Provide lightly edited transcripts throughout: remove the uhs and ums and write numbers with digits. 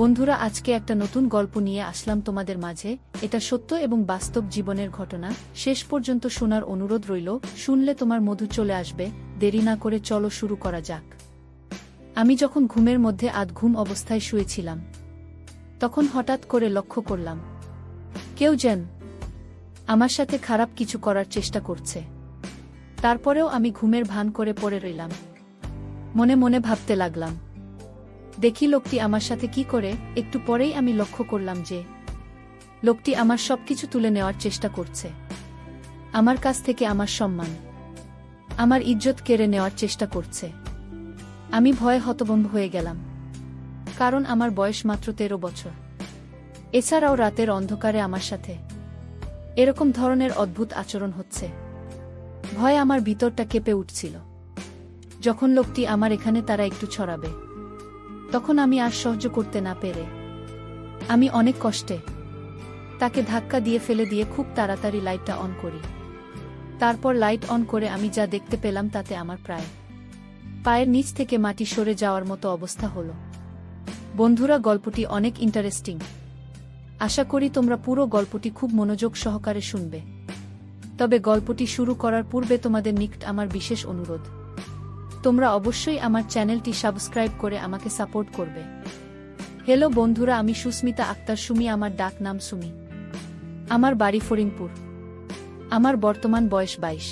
বন্ধুরা, আজকে একটা নতুন গল্প নিয়ে আসলাম তোমাদের মাঝে। এটা সত্য এবং বাস্তব জীবনের ঘটনা। শেষ পর্যন্ত শোনার অনুরোধ রইল। শুনলে তোমার মধু চলে আসবে। দেরি না করে চলো শুরু করা যাক। আমি যখন ঘুমের মধ্যে আধঘুম অবস্থায় শুয়েছিলাম, তখন হঠাৎ করে লক্ষ্য করলাম কেউ যেন আমার সাথে খারাপ কিছু করার চেষ্টা করছে। তারপরেও আমি ঘুমের ভান করে পড়ে রইলাম। মনে মনে ভাবতে লাগলাম, দেখি লোকটি আমার সাথে কি করে। একটু পরেই আমি লক্ষ্য করলাম যে লোকটি আমার সবকিছু তুলে নেওয়ার চেষ্টা করছে। আমার কাছ থেকে আমার সম্মান, আমার ইজ্জত কেড়ে নেওয়ার চেষ্টা করছে। আমি ভয়ে হতভম্ব হয়ে গেলাম, কারণ আমার বয়স মাত্র 13 বছর। এছাড়াও রাতের অন্ধকারে আমার সাথে এরকম ধরনের অদ্ভুত আচরণ হচ্ছে। ভয়ে আমার ভিতরটা কেঁপে উঠছিল। যখন লোকটি আমার এখানে তারা একটু ছড়াবে, তখন আমি আর সহ্য করতে না পেরে আমি অনেক কষ্টে তাকে ধাক্কা দিয়ে ফেলে দিয়ে খুব তাড়াতাড়ি লাইটটা অন করি। তারপর লাইট অন করে আমি যা দেখতে পেলাম তাতে আমার প্রায় পায়ের নিচ থেকে মাটি সরে যাওয়ার মতো অবস্থা হলো। বন্ধুরা, গল্পটি অনেক ইন্টারেস্টিং। আশা করি তোমরা পুরো গল্পটি খুব মনোযোগ সহকারে শুনবে। তবে গল্পটি শুরু করার পূর্বে তোমাদের নিকট আমার বিশেষ অনুরোধ, তোমরা অবশ্যই আমার চ্যানেলটি সাবস্ক্রাইব করে আমাকে সাপোর্ট করবে। হ্যালো বন্ধুরা, আমি সুস্মিতা আক্তার সুমি। আমার ডাক নাম সুমি। আমার বাড়ি ফরিংপুর। আমার বর্তমান বয়স 22।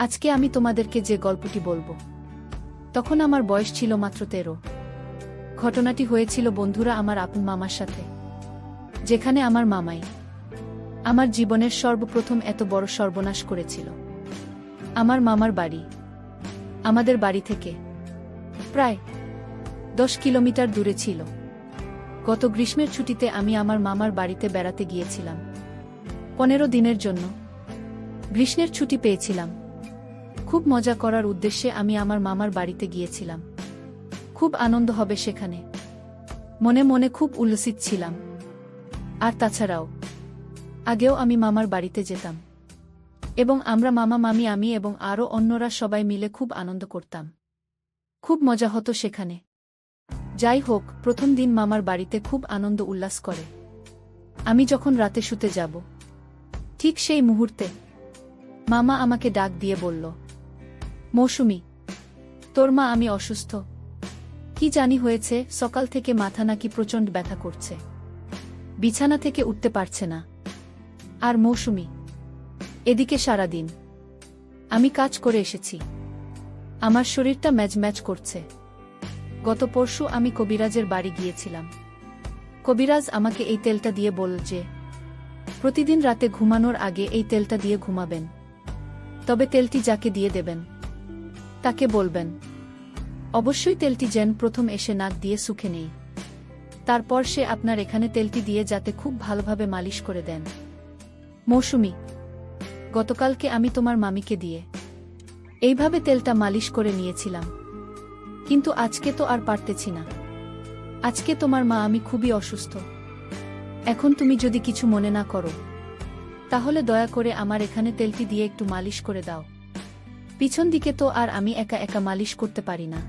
আজকে আমি তোমাদেরকে যে গল্পটি বলবো, তখন আমার বয়স ছিল মাত্র 13। ঘটনাটি হয়েছিল বন্ধুরা আমার আপন মামার সাথে, যেখানে আমার মামাই আমার জীবনের সর্বপ্রথম এত বড় সর্বনাশ করেছিল। আমার মামার বাড়ি আমাদের বাড়ি থেকে প্রায় 10 কিলোমিটার দূরে ছিল। গত গ্রীষ্মের ছুটিতে আমি আমার মামার বাড়িতে বেড়াতে গিয়েছিলাম 15 দিনের জন্য। গ্রীষ্মের ছুটি পেয়েছিলাম। খুব মজা করার উদ্দেশ্যে আমি আমার মামার বাড়িতে গিয়েছিলাম। খুব আনন্দ হবে সেখানে, মনে মনে খুব উল্লসিত ছিলাম। আর তাছাড়াও আগেও আমি মামার বাড়িতে যেতাম এবং আমরা মামা মামি আমি এবং আরও অন্যরা সবাই মিলে খুব আনন্দ করতাম। খুব মজা হতো সেখানে। যাই হোক, প্রথম দিন মামার বাড়িতে খুব আনন্দ উল্লাস করে আমি যখন রাতে শুতে যাব, ঠিক সেই মুহূর্তে মামা আমাকে ডাক দিয়ে বলল, মৌসুমী, তোর মা আমি অসুস্থ। কি জানি হয়েছে, সকাল থেকে মাথা নাকি প্রচণ্ড ব্যথা করছে, বিছানা থেকে উঠতে পারছে না। আর মৌসুমী, এদিকে সারাদিন আমি কাজ করে এসেছি, আমার শরীরটা ম্যাজ করছে। গত পরশু আমি কবিরাজের বাড়ি গিয়েছিলাম। কবিরাজ আমাকে এই তেলটা দিয়ে বলল যে প্রতিদিন রাতে ঘুমানোর আগে এই তেলটা দিয়ে ঘুমাবেন। তবে তেলটি যাকে দিয়ে দেবেন তাকে বলবেন অবশ্যই তেলটি যেন প্রথম এসে নাক দিয়ে শুকে নেই। তারপর সে আপনার এখানে তেলটি দিয়ে যাতে খুব ভালোভাবে মালিশ করে দেন। মৌসুমী, গতকালকে আমি তোমার মামিকে দিয়ে এইভাবে তেলটা মালিশ করে নিয়েছিলাম, কিন্তু আজকে তো আর পারতেছি না। আজকে তোমার মা আমি খুবই অসুস্থ। এখন তুমি যদি কিছু মনে না করো, তাহলে দয়া করে আমার এখানে তেলটি দিয়ে একটু মালিশ করে দাও। পিছন দিকে তো আর আমি একা একা মালিশ করতে পারি না,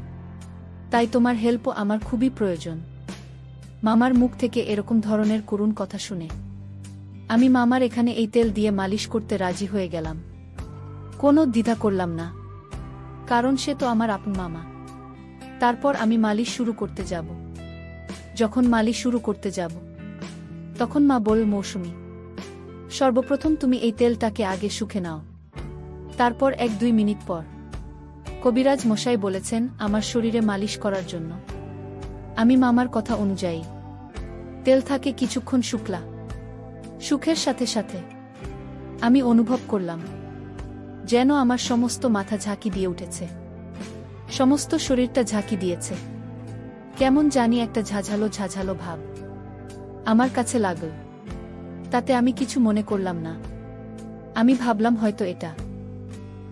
তাই তোমার হেল্পও আমার খুবই প্রয়োজন। মামার মুখ থেকে এরকম ধরনের করুণ কথা শুনে আমি মামার এখানে এই তেল দিয়ে মালিশ করতে রাজি হয়ে গেলাম। কোনো দ্বিধা করলাম না, কারণ সে তো আমার আপন মামা। তারপর আমি মালিশ শুরু করতে যাব। যখন মালিশ শুরু করতে যাব, তখন মা বলল, মৌসুমী, সর্বপ্রথম তুমি এই তেলটাকে আগে শুকে নাও। তারপর 1-2 মিনিট পর কবিরাজ মশাই বলেছেন আমার শরীরে মালিশ করার জন্য। আমি মামার কথা অনুযায়ী তেল থাকে কিছুক্ষণ শুকলা। সুখের সাথে সাথে আমি অনুভব করলাম যেন আমার সমস্ত মাথা ঝাঁকি দিয়ে উঠেছে, সমস্ত শরীরটা ঝাঁকি দিয়েছে। কেমন জানি একটা ঝাঝালো ভাব আমার কাছে লাগল। তাতে আমি কিছু মনে করলাম না। আমি ভাবলাম হয়তো এটা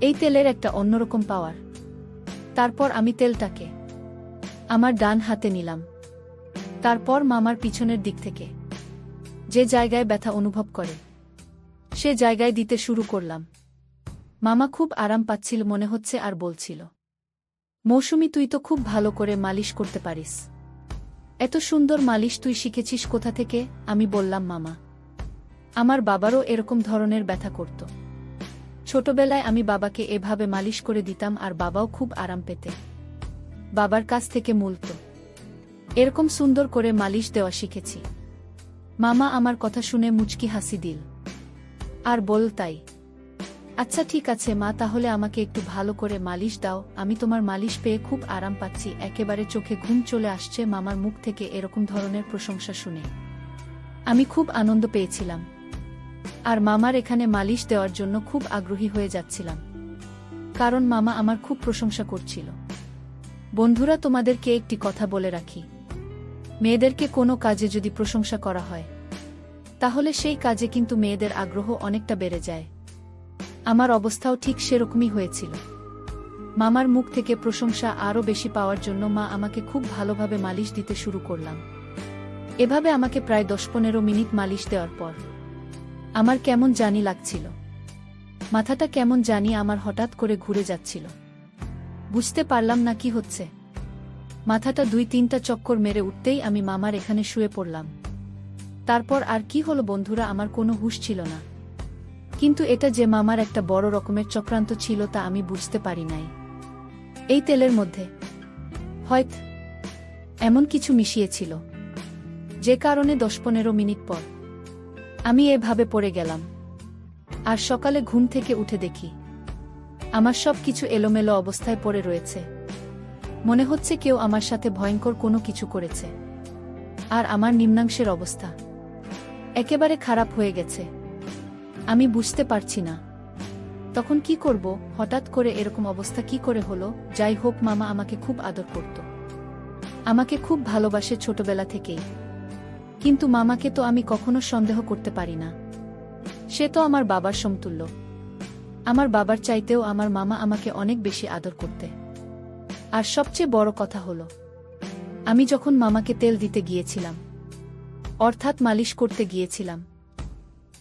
এই তেলের একটা অন্যরকম পাওয়ার। তারপর আমি তেলটাকে আমার ডান হাতে নিলাম। তারপর মামার পিছনের দিক থেকে যে জায়গায় ব্যথা অনুভব করে সে জায়গায় দিতে শুরু করলাম। মামা খুব আরাম পাচ্ছিল মনে হচ্ছে আর বলছিল, মৌসুমী, তুই তো খুব ভালো করে মালিশ করতে পারিস। এত সুন্দর মালিশ তুই শিখেছিস কোথা থেকে? আমি বললাম, মামা। আমার বাবারও এরকম ধরনের ব্যথা করত। ছোটবেলায় আমি বাবাকে এভাবে মালিশ করে দিতাম আর বাবাও খুব আরাম পেতে। বাবার কাছ থেকে মূলত এরকম সুন্দর করে মালিশ দেওয়া শিখেছি। মামা আমার কথা শুনে মুচকি হাসি দিল আর বল, তাই? আচ্ছা ঠিক আছে মা, তাহলে আমাকে একটু ভালো করে মালিশ দাও, আমি তোমার মালিশ পেয়ে খুব আরাম পাচ্ছি। একেবারে চোখে ঘুম চলে আসছে মামার মুখ থেকে এরকম ধরনের প্রশংসা শুনে। আমি খুব আনন্দ পেয়েছিলাম আর মামার এখানে মালিশ দেওয়ার জন্য খুব আগ্রহী হয়ে যাচ্ছিলাম, কারণ মামা আমার খুব প্রশংসা করছিল। বন্ধুরা, তোমাদেরকে একটি কথা বলে রাখি, মেয়েদেরকে কোনো কাজে যদি প্রশংসা করা হয় তাহলে সেই কাজে কিন্তু মেয়েদের আগ্রহ অনেকটা বেড়ে যায়। আমার অবস্থাও ঠিক সেরকমই হয়েছিল। মামার মুখ থেকে প্রশংসা আরও বেশি পাওয়ার জন্য মা আমাকে খুব ভালোভাবে মালিশ দিতে শুরু করলাম। এভাবে আমাকে প্রায় 10-15 মিনিট মালিশ দেওয়ার পর আমার কেমন জানি লাগছিল, মাথাটা কেমন জানি আমার হঠাৎ করে ঘুরে যাচ্ছিল। বুঝতে পারলাম না কি হচ্ছে। মাথাটা 2-3টা চক্কর মেরে উঠতেই আমি মামার এখানে শুয়ে পড়লাম। তারপর আর কি হলো বন্ধুরা, আমার কোনো হুঁশ ছিল না। কিন্তু এটা যে মামার একটা বড় রকমের চক্রান্ত ছিল তা আমি বুঝতে পারি নাই। এই তেলের মধ্যে হয়তো এমন কিছু মিশিয়েছিল যে কারণে 10-15 মিনিট পর আমি এভাবে পড়ে গেলাম। আর সকালে ঘুম থেকে উঠে দেখি আমার সব কিছু এলোমেলো অবস্থায় পড়ে রয়েছে। মনে হচ্ছে কেউ আমার সাথে ভয়ঙ্কর কোনো কিছু করেছে। আর আমার নিম্নাংশের অবস্থা একেবারে খারাপ হয়ে গেছে। আমি বুঝতে পারছি না তখন কি করব। হঠাৎ করে এরকম অবস্থা কি করে হলো? যাই হোক, মামা আমাকে খুব আদর করত, আমাকে খুব ভালোবাসে ছোটবেলা থেকেই। কিন্তু মামাকে তো আমি কখনো সন্দেহ করতে পারি না। সে তো আমার বাবার সমতুল্য। আমার বাবার চাইতেও আমার মামা আমাকে অনেক বেশি আদর করতে। আর সবচেয়ে বড় কথা হলো, আমি যখন মামাকে তেল দিতে গিয়েছিলাম, অর্থাৎ মালিশ করতে গিয়েছিলাম,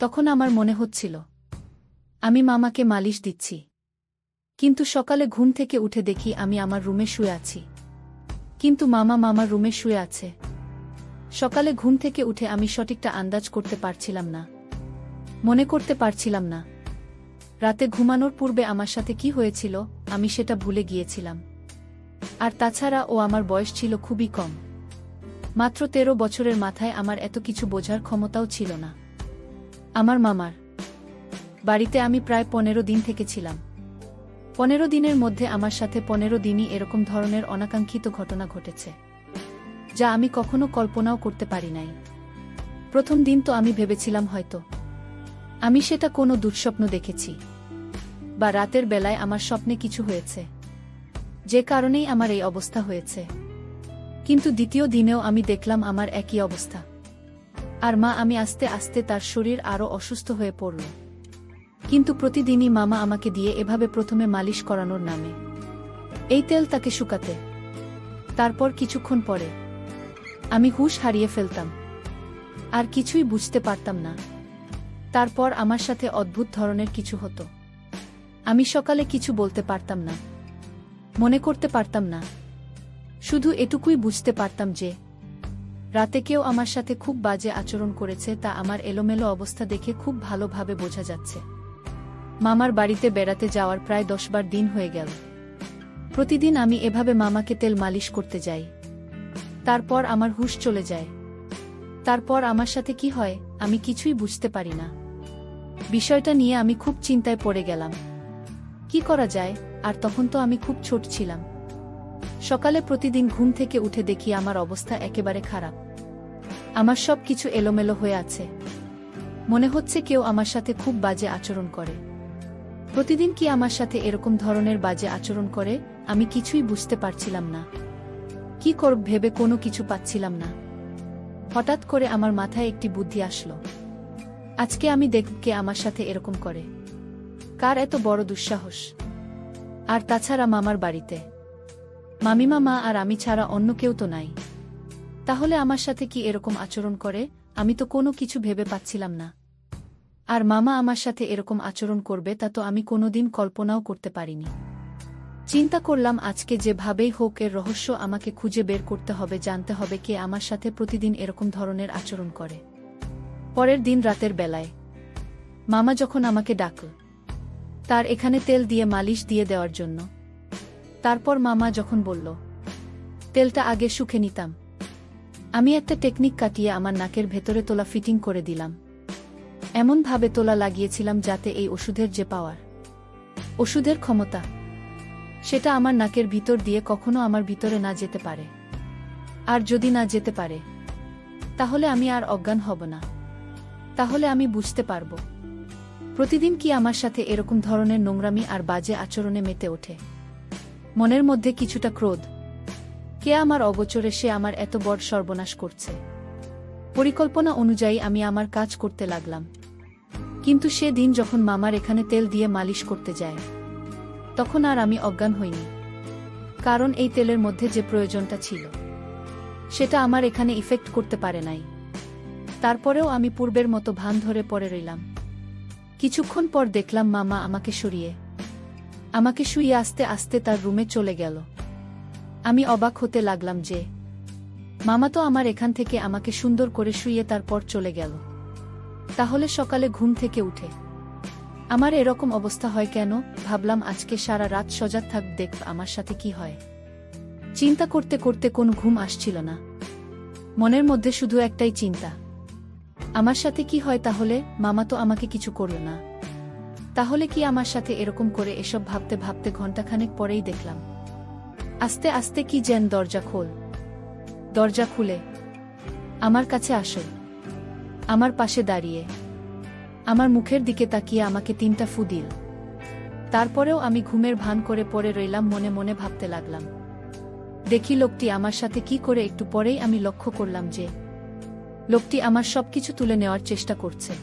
তখন আমার মনে হচ্ছিল আমি মামাকে মালিশ দিচ্ছি। কিন্তু সকালে ঘুম থেকে উঠে দেখি আমি আমার রুমে শুয়ে আছি, কিন্তু মামা মামার রুমে শুয়ে আছে। সকালে ঘুম থেকে উঠে আমি সঠিকটা আন্দাজ করতে পারছিলাম না, মনে করতে পারছিলাম না রাতে ঘুমানোর পূর্বে আমার সাথে কি হয়েছিল। আমি সেটা ভুলে গিয়েছিলাম। আর তাছাড়া ও আমার বয়স ছিল খুবই কম, মাত্র 13 বছরের মাথায় আমার এত কিছু বোঝার ক্ষমতাও ছিল না। আমার মামার বাড়িতে আমি প্রায় 15 দিন থেকেছিলাম। 15 দিনের মধ্যে আমার সাথে 15 দিনই এরকম ধরনের অনাকাঙ্ক্ষিত ঘটনা ঘটেছে, যা আমি কখনো কল্পনাও করতে পারি নাই। প্রথম দিন তো আমি ভেবেছিলাম হয়তো আমি সেটা কোনো দুঃস্বপ্ন দেখেছি, বা রাতের বেলায় আমার স্বপ্নে কিছু হয়েছে, যে কারণেই আমার এই অবস্থা হয়েছে। কিন্তু দ্বিতীয় দিনেও আমি দেখলাম আমার একই অবস্থা। আর মা আমি আস্তে আস্তে তার শরীর আরও অসুস্থ হয়ে পড়ল। কিন্তু প্রতিদিনই মামা আমাকে দিয়ে এভাবে প্রথমে মালিশ করানোর নামে এই তেল তাকে শুকাতে। তারপর কিছুক্ষণ পরে আমি হুঁশ হারিয়ে ফেলতাম, আর কিছুই বুঝতে পারতাম না। তারপর আমার সাথে অদ্ভুত ধরনের কিছু হতো। আমি সকালে কিছু বলতে পারতাম না, মনে করতে পারতাম না। শুধু এটুকুই বুঝতে পারতাম যে রাতে কেউ আমার সাথে খুব বাজে আচরণ করেছে, তা আমার এলোমেলো অবস্থা দেখে খুব ভালোভাবে বোঝা যাচ্ছে। মামার বাড়িতে বেড়াতে যাওয়ার প্রায় 10 দিন হয়ে গেল। প্রতিদিন আমি এভাবে মামাকে তেল মালিশ করতে যাই। তারপর আমার হুঁশ চলে যায়। তারপর আমার সাথে কি হয় আমি কিছুই বুঝতে পারি না। বিষয়টা নিয়ে আমি খুব চিন্তায় পড়ে গেলাম, কি করা যায়। আর তখন তো আমি খুব ছোট ছিলাম। সকালে প্রতিদিন ঘুম থেকে উঠে দেখি আমার অবস্থা একেবারে খারাপ। আমার সব কিছু এলোমেলো হয়ে আছে। মনে হচ্ছে কেউ আমার সাথে খুব বাজে আচরণ করে। প্রতিদিন কি আমার সাথে এরকম ধরনের বাজে আচরণ করে? আমি কিছুই বুঝতে পারছিলাম না। কি করব ভেবে কোনো কিছু পাচ্ছিলাম না। হঠাৎ করে আমার মাথায় একটি বুদ্ধি আসলো, আজকে আমি দেখব কে আমার সাথে এরকম করে, কার এত বড় দুঃসাহস। আর তাছাড়া মামার বাড়িতে মামিমা মা আর আমি ছাড়া অন্য কেউ তো নাই। তাহলে আমার সাথে কি এরকম আচরণ করে? আমি তো কোনো কিছু ভেবে পাচ্ছিলাম না। আর মামা আমার সাথে এরকম আচরণ করবে তা তো আমি কোনোদিন কল্পনাও করতে পারিনি। চিন্তা করলাম আজকে যেভাবেই হোক এর রহস্য আমাকে খুঁজে বের করতে হবে, জানতে হবে কে আমার সাথে প্রতিদিন এরকম ধরনের আচরণ করে। পরের দিন রাতের বেলায় মামা যখন আমাকে ডাকল তার এখানে তেল দিয়ে মালিশ দিয়ে দেওয়ার জন্য, তারপর মামা যখন বলল তেলটা আগে শুকে নিতাম, আমি একটা টেকনিক কাটিয়ে আমার নাকের ভেতরে তোলা ফিটিং করে দিলাম। এমনভাবে তোলা লাগিয়েছিলাম যাতে এই ওষুধের যে পাওয়ার, ওষুধের ক্ষমতা, সেটা আমার নাকের ভিতর দিয়ে কখনো আমার ভিতরে না যেতে পারে। আর যদি না যেতে পারে তাহলে আমি আর অজ্ঞান হব না, তাহলে আমি বুঝতে পারব প্রতিদিন কি আমার সাথে এরকম ধরনের নোংরামি আর বাজে আচরণে মেতে ওঠে। মনের মধ্যে কিছুটা ক্রোধ, কে আমার অগোচরে সে আমার এত বড় সর্বনাশ করছে। পরিকল্পনা অনুযায়ী আমি আমার কাজ করতে লাগলাম। কিন্তু সে দিন যখন মামার এখানে তেল দিয়ে মালিশ করতে যায় তখন আর আমি অজ্ঞান হইনি, কারণ এই তেলের মধ্যে যে প্রয়োজনটা ছিল সেটা আমার এখানে ইফেক্ট করতে পারে নাই। তারপরেও আমি পূর্বের মতো ভান ধরে পড়ে রইলাম। কিছুক্ষণ পর দেখলাম মামা আমাকে শুইয়ে আস্তে আস্তে তার রুমে চলে গেল। আমি অবাক হতে লাগলাম যে মামা তো আমার এখান থেকে আমাকে সুন্দর করে শুইয়ে তারপর চলে গেল, তাহলে সকালে ঘুম থেকে উঠে আমার এরকম অবস্থা হয় কেন? ভাবলাম আজকে সারা রাত সজাগ থাক, দেখ আমার সাথে কি হয়। চিন্তা করতে করতে কোনো ঘুম আসছিল না, মনের মধ্যে শুধু একটাই চিন্তা, আমার সাথে কি হয় তাহলে? মামা তো আমাকে কিছু করল না, তাহলে কি আমার সাথে এরকম করে? এসব ভাবতে ভাবতে ঘণ্টাখানেক পরেই দেখলাম আস্তে আস্তে কি যেন দরজা খুলে আমার কাছে আসে, আমার পাশে দাঁড়িয়ে আমার মুখের দিকে তাকিয়ে আমাকে 3টা ফু দিল। তারপরেও আমি ঘুমের ভান করে পড়ে রইলাম, মনে মনে ভাবতে লাগলাম, দেখি লোকটি আমার সাথে কি করে। একটু পরেই আমি লক্ষ্য করলাম যে লোকটি আমার সবকিছু তুলে নেওয়ার চেষ্টা করছে,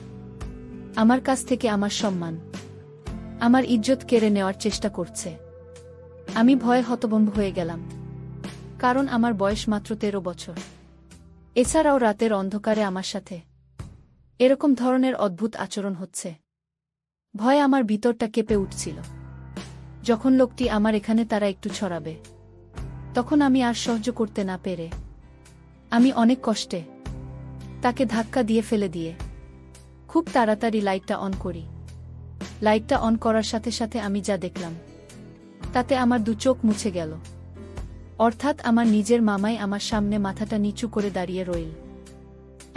আমার কাছ থেকে আমার সম্মান, আমার ইজ্জত কেড়ে নেওয়ার চেষ্টা করছে। আমি ভয়ে হতভম্ব হয়ে গেলাম, কারণ আমার বয়স মাত্র 13 বছর। এছাড়াও রাতের অন্ধকারে আমার সাথে এরকম ধরনের অদ্ভুত আচরণ হচ্ছে। ভয়ে আমার ভিতরটা কেঁপে উঠছিল। যখন লোকটি আমার এখানে তারা একটু ছড়াবে তখন আমি আর সহ্য করতে না পেরে আমি অনেক কষ্টে তাকে ধাক্কা দিয়ে ফেলে দিয়ে খুব তাড়াতাড়ি লাইটটা অন করি। লাইটটা অন করার সাথে সাথে আমি যা দেখলাম তাতে আমার 2 চোখ মুছে গেল। অর্থাৎ আমার নিজের মামাই আমার সামনে মাথাটা নিচু করে দাঁড়িয়ে রইল।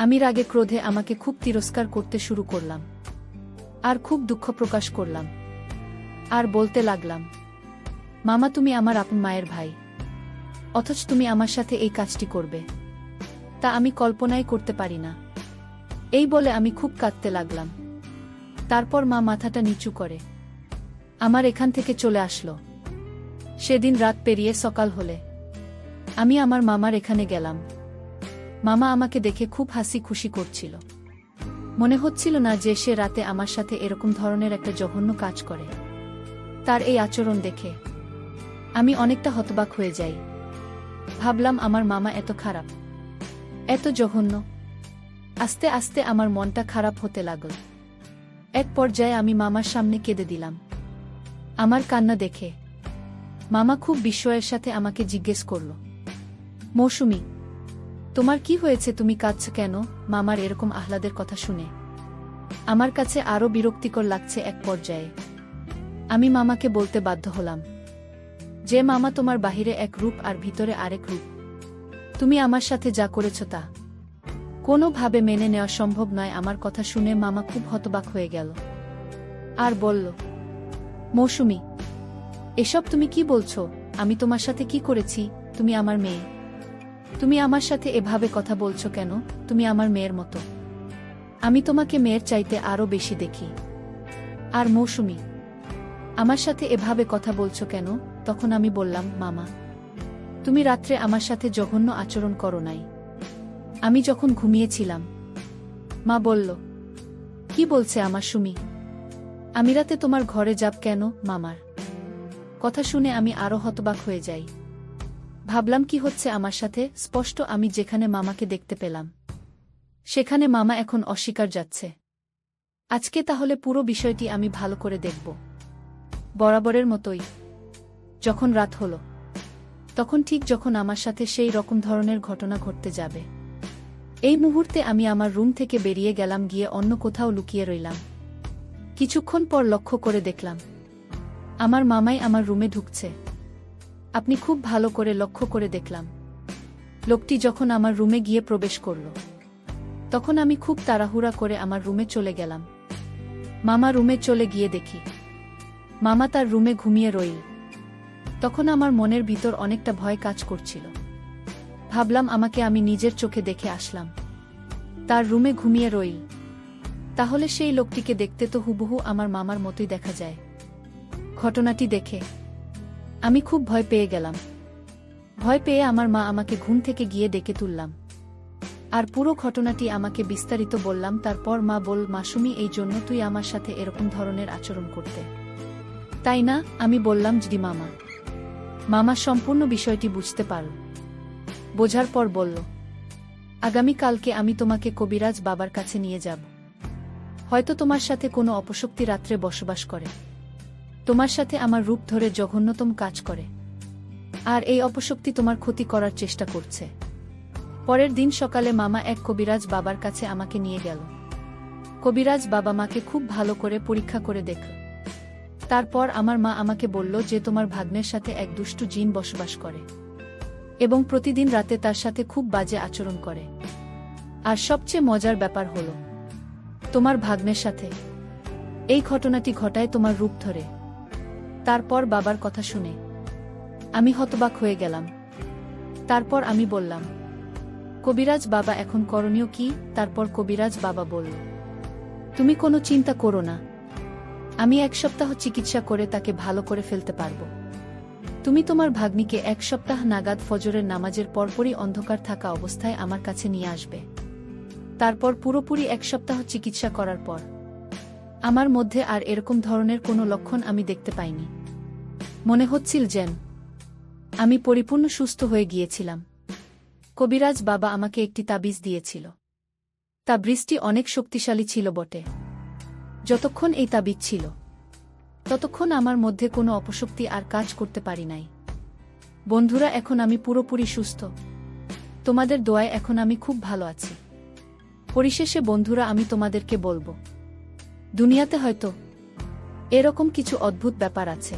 আমি রাগে ক্রোধে আমাকে খুব তিরস্কার করতে শুরু করলাম আর খুব দুঃখ প্রকাশ করলাম আর বলতে লাগলাম, মামা তুমি আমার আপন মায়ের ভাই, অথচ তুমি আমার সাথে এই কাজটি করবে তা আমি কল্পনাই করতে পারি না। এই বলে আমি খুব কাঁদতে লাগলাম। তারপর মা মাথাটা নিচু করে আমার এখান থেকে চলে আসলো। সেদিন রাত পেরিয়ে সকাল হলে আমি আমার মামার এখানে গেলাম। মামা আমাকে দেখে খুব হাসি খুশি করছিল। মনে হচ্ছিল না যে সে রাতে আমার সাথে এরকম ধরনের একটা জঘন্য কাজ করে। তার এই আচরণ দেখে আমি অনেকটা হতবাক হয়ে যাই। ভাবলাম আমার মামা এত খারাপ, এত জঘন্য। আস্তে আস্তে আমার মনটা খারাপ হতে লাগল। এক পর্যায়ে আমি মামার সামনে কেঁদে দিলাম। আমার কান্না দেখে মামা খুব বিস্ময়ের সাথে আমাকে জিজ্ঞেস করল, মৌসুমী তোমার কি হয়েছে, তুমি কাঁদছ কেন? মামার এরকম আহ্লাদের কথা শুনে আমার কাছে আরো বিরক্তিকর লাগছে। এক পর্যায়ে আমি মামাকে বলতে বাধ্য হলাম যে মামা তোমার বাহিরে এক রূপ আর ভিতরে আরেক রূপ। তুমি আমার সাথে যা করেছ তা কোনোভাবে মেনে নেওয়া সম্ভব নয়। আমার কথা শুনে মামা খুব হতবাক হয়ে গেল আর বলল, মৌসুমী এসব তুমি কি বলছো? আমি তোমার সাথে কি করেছি? তুমি আমার মেয়ে, তুমি আমার সাথে এভাবে কথা বলছো কেন? তুমি আমার মেয়ের মতো, আমি তোমাকে মেয়ের চাইতে আরো বেশি দেখি। আর মৌসুমী আমার সাথে এভাবে কথা বলছো কেন? তখন আমি বললাম, মামা তুমি রাত্রে আমার সাথে জঘন্য আচরণ করো নাই, আমি যখন ঘুমিয়েছিলাম। মা বলল, কি বলছে আমার সুমি? আমি রাতে তোমার ঘরে যাব কেন? মামার কথা শুনে আমি আরো হতবাক হয়ে যাই। ভাবলাম কি হচ্ছে আমার সাথে। স্পষ্ট আমি যেখানে মামাকে দেখতে পেলাম সেখানে মামা এখন অস্বীকার যাচ্ছে। আজকে তাহলে পুরো বিষয়টি আমি ভালো করে দেখব, বরাবরের মতোই। যখন রাত হলো, তখন ঠিক যখন আমার সাথে সেই রকম ধরনের ঘটনা ঘটতে যাবে, এই মুহূর্তে আমি আমার রুম থেকে বেরিয়ে গেলাম, গিয়ে অন্য কোথাও লুকিয়ে রইলাম। কিছুক্ষণ পর লক্ষ্য করে দেখলাম আমার মামাই আমার রুমে ঢুকছে। আপনি খুব ভালো করে লক্ষ্য করে দেখলাম লোকটি যখন আমার রুমে গিয়ে প্রবেশ করল, তখন আমি খুব তাড়াহুড়া করে আমার রুমে চলে গেলাম। মামা রুমে চলে গিয়ে দেখি মামা তার রুমে ঘুমিয়ে রইল। তখন আমার মনের ভিতর অনেকটা ভয় কাজ করছিল। ভাবলাম আমাকে আমি নিজের চোখে দেখে আসলাম, তার রুমে ঘুমিয়ে রইল, তাহলে সেই লোকটিকে দেখতে তো হুবহু আমার মামার মতোই দেখা যায়। ঘটনাটি দেখে আমি খুব ভয় পেয়ে গেলাম। ভয় পেয়ে আমার মা আমাকে ঘুম থেকে গিয়ে ডেকে তুললাম, আর পুরো ঘটনাটি আমাকে বিস্তারিত বললাম। তারপর মা বল, মাসুমি, এই জন্য তুই আমার সাথে এরকম ধরনের আচরণ করতে, তাই না? আমি বললাম, জি মামা। মামা সম্পূর্ণ বিষয়টি বুঝতে পারল। বোঝার পর বলল, আগামীকালকে আমি তোমাকে কবিরাজ বাবার কাছে নিয়ে যাব। হয়তো তোমার সাথে কোনো অপশক্তি রাত্রে বসবাস করে, তোমার সাথে আমার রূপ ধরে জঘন্যতম কাজ করে, আর এই অপশক্তি তোমার ক্ষতি করার চেষ্টা করছে। পরের দিন সকালে মামা এক কবিরাজ বাবার কাছে আমাকে নিয়ে গেল। কবিরাজ বাবা মাকে খুব ভালো করে পরীক্ষা করে দেখল। তারপর আমার মা আমাকে বলল যে তোমার ভাগ্নের সাথে এক দুষ্টু জিন বসবাস করে এবং প্রতিদিন রাতে তার সাথে খুব বাজে আচরণ করে। আর সবচেয়ে মজার ব্যাপার হলো, তোমার ভাগ্নের সাথে এই ঘটনাটি ঘটায় তোমার রূপ ধরে। তারপর বাবার কথা শুনে আমি হতবাক হয়ে গেলাম। তারপর আমি বললাম, কবিরাজ বাবা, এখন করণীয় কি? তারপর কবিরাজ বাবা বলল, তুমি কোনো চিন্তা করো না, আমি 1 সপ্তাহ চিকিৎসা করে তাকে ভালো করে ফেলতে পারবো। তুমি তোমার ভাগ্নিকে 1 সপ্তাহ নাগাদ ফজরের নামাজের পরপরই অন্ধকার থাকা অবস্থায় আমার কাছে নিয়ে আসবে। তারপর পুরোপুরি 1 সপ্তাহ চিকিৎসা করার পর আমার মধ্যে আর এরকম ধরনের কোনো লক্ষণ আমি দেখতে পাইনি। মনে হচ্ছিল যেন আমি পরিপূর্ণ সুস্থ হয়ে গিয়েছিলাম। কবিরাজ বাবা আমাকে একটি তাবিজ দিয়েছিল। তাবিজটি অনেক শক্তিশালী ছিল বটে। যতক্ষণ এই তাবিজ ছিল, ততক্ষণ আমার মধ্যে কোনো অপশক্তি আর কাজ করতে পারি নাই। বন্ধুরা, এখন আমি পুরোপুরি সুস্থ। তোমাদের দোয়ায় এখন আমি খুব ভালো আছি। পরিশেষে বন্ধুরা, আমি তোমাদেরকে বলবো, দুনিয়াতে হয়তো এরকম কিছু অদ্ভুত ব্যাপার আছে,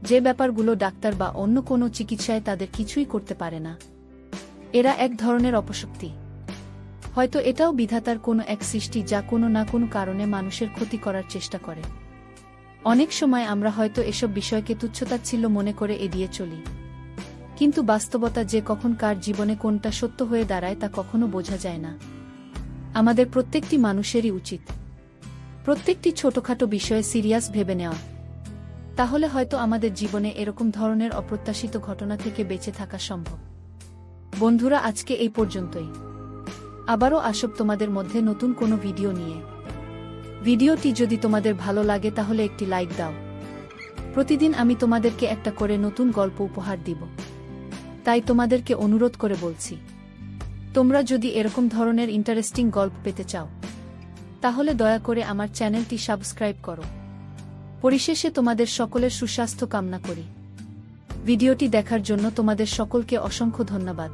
যে ব্যাপারগুলো ডাক্তার বা অন্য কোনো চিকিৎসায় তাদের কিছুই করতে পারে না। এরা এক ধরনের অপশক্তি। হয়তো এটাও বিধাতার কোনো এক সৃষ্টি, যা কোনো না কোনো কারণে মানুষের ক্ষতি করার চেষ্টা করে। অনেক সময় আমরা হয়তো এসব বিষয়কে তুচ্ছতাচ্ছিল্য মনে করে এড়িয়ে চলি, কিন্তু বাস্তবতা যে কখন কার জীবনে কোনটা সত্য হয়ে দাঁড়ায় তা কখনো বোঝা যায় না। আমাদের প্রত্যেকটি মানুষেরই উচিত প্রত্যেকটি ছোটখাটো বিষয়ে সিরিয়াস ভেবে নেওয়া। তাহলে হয়তো আমাদের জীবনে এরকম ধরনের অপ্রত্যাশিত ঘটনা থেকে বেঁচে থাকা সম্ভব। বন্ধুরা, আজকে এই পর্যন্তই। আবারও আসব তোমাদের মধ্যে নতুন কোনো ভিডিও নিয়ে। ভিডিওটি যদি তোমাদের ভালো লাগে তাহলে একটি লাইক দাও। প্রতিদিন আমি তোমাদেরকে একটা করে নতুন গল্প উপহার দিব, তাই তোমাদেরকে অনুরোধ করে বলছি, তোমরা যদি এরকম ধরনের ইন্টারেস্টিং গল্প পেতে চাও, তাহলে দয়া করে আমার চ্যানেলটি সাবস্ক্রাইব করো। পরিশেষে তোমাদের সকলের সুস্বাস্থ্য কামনা করি। ভিডিওটি দেখার জন্য তোমাদের সকলকে অসংখ্য ধন্যবাদ।